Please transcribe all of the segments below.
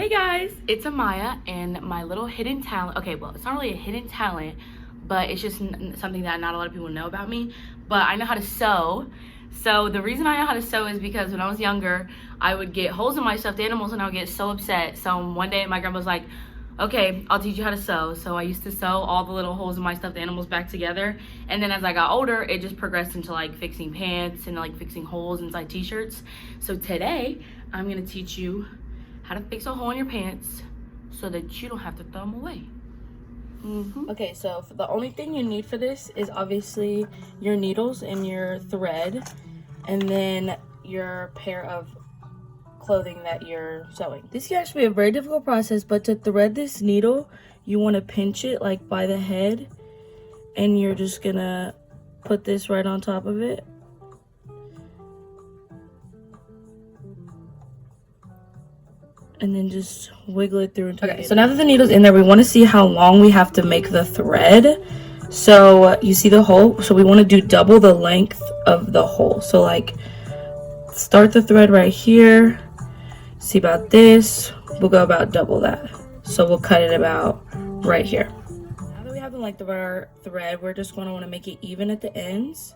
Hey guys, it's Amaya, and my little hidden talent. Okay, well, it's not really a hidden talent, but it's just something that not a lot of people know about me. But I know how to sew. So the reason I know how to sew is because when I was younger, I would get holes in my stuffed animals and I would get so upset. So one day my grandma was like, okay, I'll teach you how to sew. So I used to sew all the little holes in my stuffed animals back together. And then as I got older, it just progressed into like fixing pants and like fixing holes inside t-shirts. So today I'm gonna teach you how to fix a hole in your pants so that you don't have to throw them away. Okay, so the only thing you need for this is obviously your needles and your thread, and then your pair of clothing that you're sewing. This can actually be a very difficult process, but to thread this needle, you want to pinch it like by the head, and you're just gonna put this right on top of it. And then just wiggle it through until okay, so now that the needle's in there, we want to see how long we have to make the thread. So you see the hole, so we want to do double the length of the hole. So like start the thread right here, see about this, we'll go about double that. So we'll cut it about right here. Now that we have the length of our thread, we're just going to want to make it even at the ends.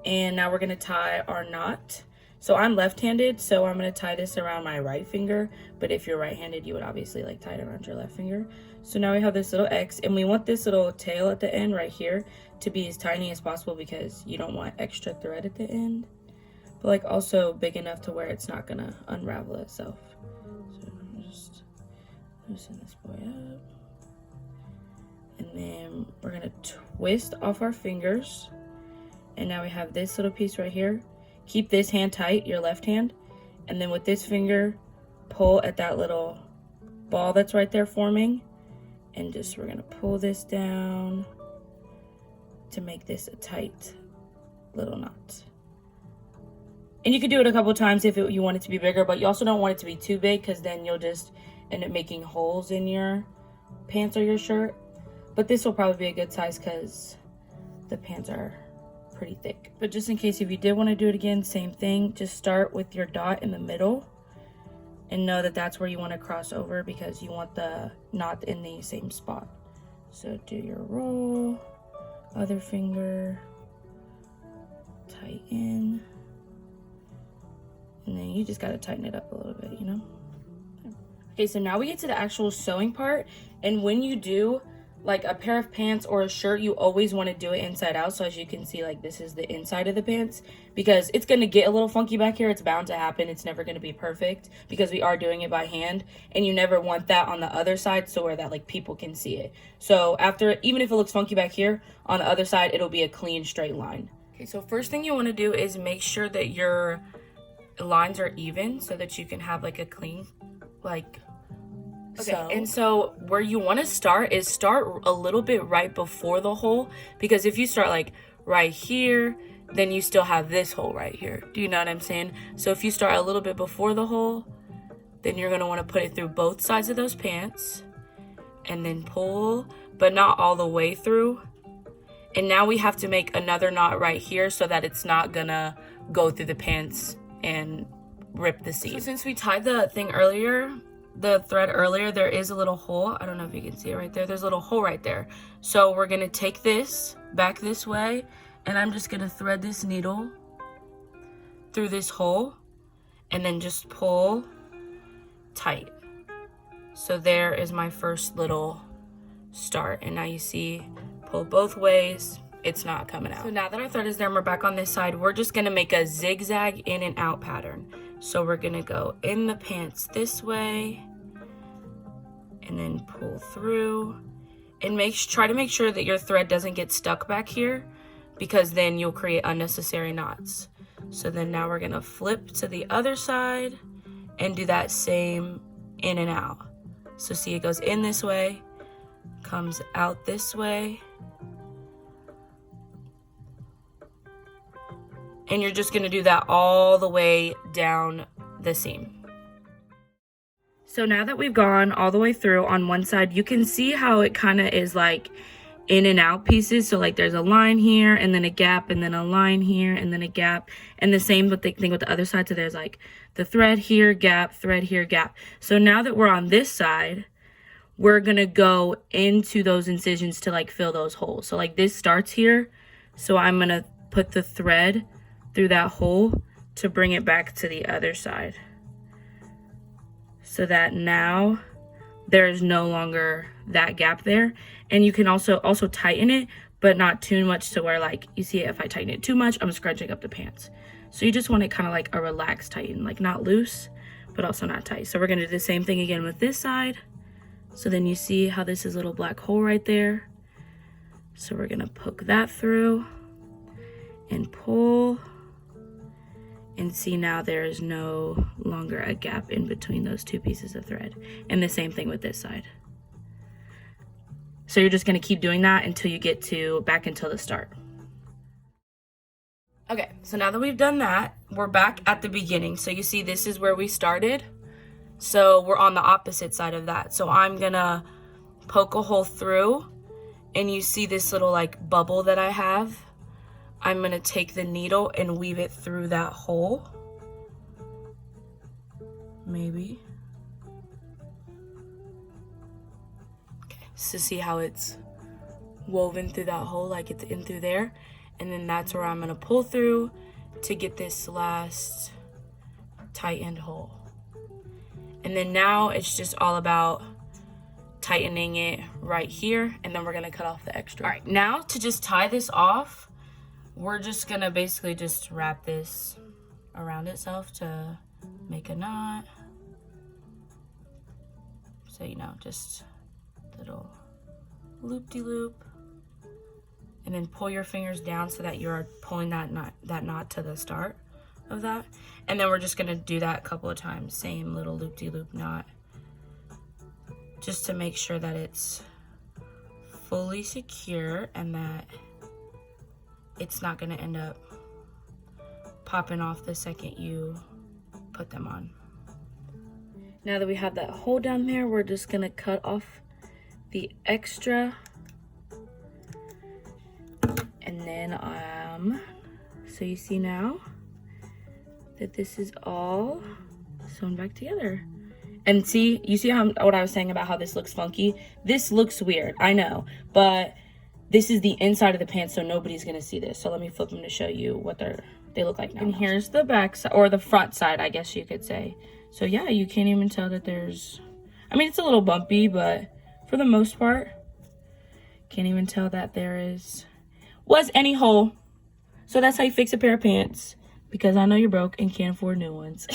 And now we're going to tie our knot. So I'm left-handed, so I'm going to tie this around my right finger, but if you're right-handed, you would obviously like tie it around your left finger. So now we have this little X, and we want this little tail at the end right here to be as tiny as possible because you don't want extra thread at the end, but like also big enough to where it's not going to unravel itself. So I'm just loosen this boy up, and then we're going to twist off our fingers, and now we have this little piece right here. Keep this hand tight, your left hand, and then with this finger, pull at that little ball that's right there forming, and just we're gonna pull this down to make this a tight little knot. And you can do it a couple times if you want it to be bigger, but you also don't want it to be too big because then you'll just end up making holes in your pants or your shirt. But this will probably be a good size because the pants are pretty thick. But just in case if you did want to do it again, same thing, just start with your dot in the middle and know that that's where you want to cross over because you want the knot in the same spot. So do your roll, other finger, tighten, and then you just got to tighten it up a little bit, you know. Okay, so now we get to the actual sewing part, and when you do like a pair of pants or a shirt, you always want to do it inside out. So as you can see, like this is the inside of the pants because it's going to get a little funky back here. It's bound to happen. It's never going to be perfect because we are doing it by hand, and you never want that on the other side so where that like people can see it. So after, even if it looks funky back here, on the other side it'll be a clean straight line. Okay, so first thing you want to do is make sure that your lines are even so that you can have like a clean like. Okay, and so where you want to start is start a little bit right before the hole, because if you start like right here, then you still have this hole right here. Do you know what I'm saying? So if you start a little bit before the hole, then you're going to want to put it through both sides of those pants and then pull, but not all the way through. And now we have to make another knot right here so that it's not gonna go through the pants and rip the seam. So since we tied the thing earlier, the thread earlier, there is a little hole. I don't know if you can see it right there. There's a little hole right there. So we're gonna take this back this way, and I'm just gonna thread this needle through this hole and then just pull tight. So there is my first little start, and now you see, pull both ways, it's not coming out. So now that our thread is there and we're back on this side, we're just gonna make a zigzag in and out pattern. So we're gonna go in the pants this way and then pull through, and try to make sure that your thread doesn't get stuck back here because then you'll create unnecessary knots. So then now we're gonna flip to the other side and do that same in and out. So see, it goes in this way, comes out this way, and you're just gonna do that all the way down the seam. So now that we've gone all the way through on one side, you can see how it kind of is like in and out pieces. So like there's a line here and then a gap and then a line here and then a gap, and the same thing with the other side. So there's like the thread here, gap, thread here, gap. So now that we're on this side, we're gonna go into those incisions to like fill those holes. So like this starts here, so I'm gonna put the thread through that hole to bring it back to the other side, so that now there's no longer that gap there. And you can also tighten it, but not too much to where, like, you see if I tighten it too much, I'm scrunching up the pants. So you just want it kind of like a relaxed tighten, like not loose, but also not tight. So we're gonna do the same thing again with this side. So then you see how this is a little black hole right there. So we're gonna poke that through and pull, and see now there is no longer a gap in between those two pieces of thread. And the same thing with this side. So you're just gonna keep doing that until you get to back until the start. Okay, so now that we've done that, we're back at the beginning. So you see this is where we started. So we're on the opposite side of that. So I'm gonna poke a hole through, and you see this little like bubble that I have. I'm gonna take the needle and weave it through that hole. Maybe. Okay, so see how it's woven through that hole, like it's in through there. And then that's where I'm gonna pull through to get this last tightened hole. And then now it's just all about tightening it right here, and then we're gonna cut off the extra. All right, now to just tie this off, we're just gonna basically just wrap this around itself to make a knot. So, you know, just little loop-de-loop. And then pull your fingers down so that you're pulling that knot to the start of that. And then we're just gonna do that a couple of times, same little loop-de-loop knot, just to make sure that it's fully secure and that it's not gonna end up popping off the second you put them on. Now that we have that hole down there, we're just gonna cut off the extra. And then, so you see now that this is all sewn back together. And see, you see what I was saying about how this looks funky? This looks weird, I know, but this is the inside of the pants, so nobody's gonna see this. So let me flip them to show you what they look like now. And here's the back side, or the front side, I guess you could say. So yeah, you can't even tell that there's, I mean, it's a little bumpy, but for the most part, can't even tell that there was any hole. So that's how you fix a pair of pants, because I know you're broke and can't afford new ones.